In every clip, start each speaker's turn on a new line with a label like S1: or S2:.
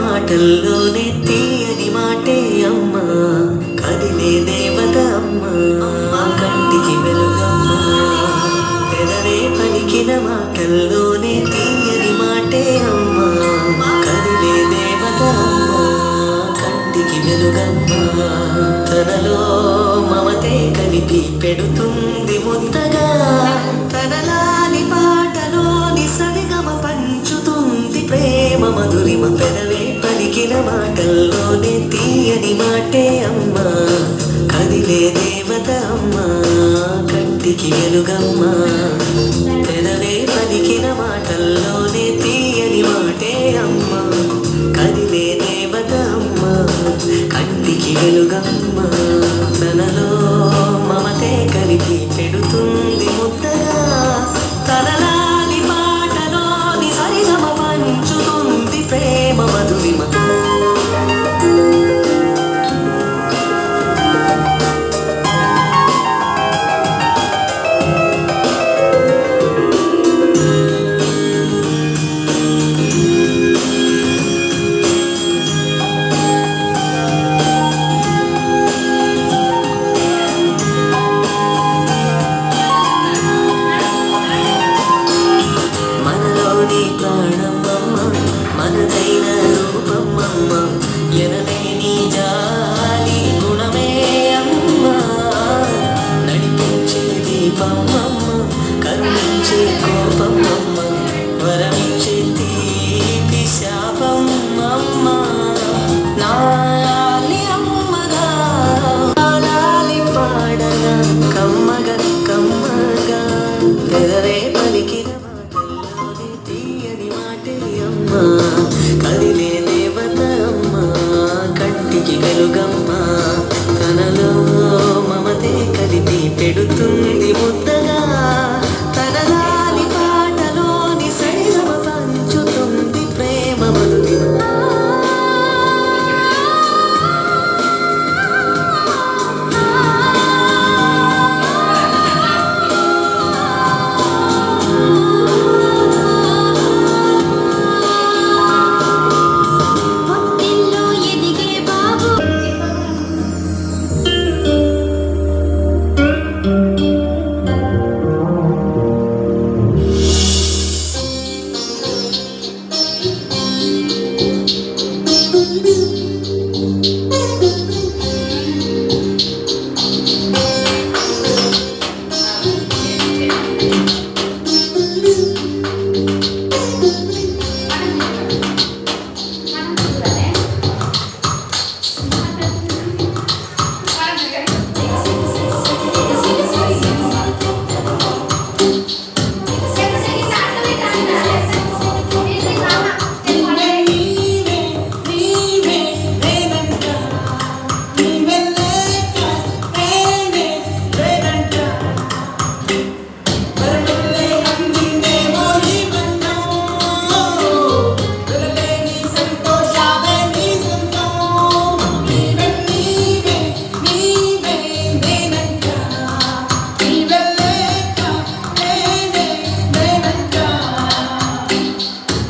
S1: మాటల్లోనే తీయని మాటే అమ్మ, కదిలే దేవత అమ్మ, కంటికి వెలుగమ్మ. పెదవే పలికిన మాటల్లోనే తీయని మాటే అమ్మ, కదిలే దేవత అమ్మ, కంటికి వెలుగమ్మ. తనలో మమతే కలిపి పెడుతుంది ముద్దగా, తనలాని పాటలోని సరిగమ పంచుతుంది ప్రేమ మధురిమ. పెదవే పలికిన మాటల్లోనే తీయని మాటే అమ్మ, కదిలే దేవత అమ్మ, కంటికి వెలుగమ్మ. పెదవే పలికిన మాటల్లోనే తీయని మాటే అమ్మ, కదిలే దేవత అమ్మ, కంటికి వెలుగమ్మ. తనలో మమతే కలిపి పెడుతుంది ముద్దగా, తనలాలి పాటలోని సరిగమ పంచుతుంది ప్రేమ మధురిమ. ప్రాణమమ్మ, మనదైన రూపమమ్మ, ఎనలేని జాలి గుణమే అమ్మ, నడిపించే దీపమమ్మ, కరుణించే కోపమమ్మ, వరమిచ్చే తీపి శాపమమ్మ. నాలి అమ్మగా లాలి పాడగా, కమ్మగా కమ్మగా, పెదవే పలికిన కదిలే దేవత అమ్మ, కంటికి వెలుగమ్మ. తనలో మమతే కలిపి పెడుతుంది ముద్దగా, తనలాలి పాటలోని సరిగమ పంచుతుంది ప్రేమ మధురిమ.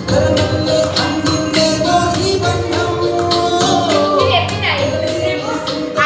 S2: But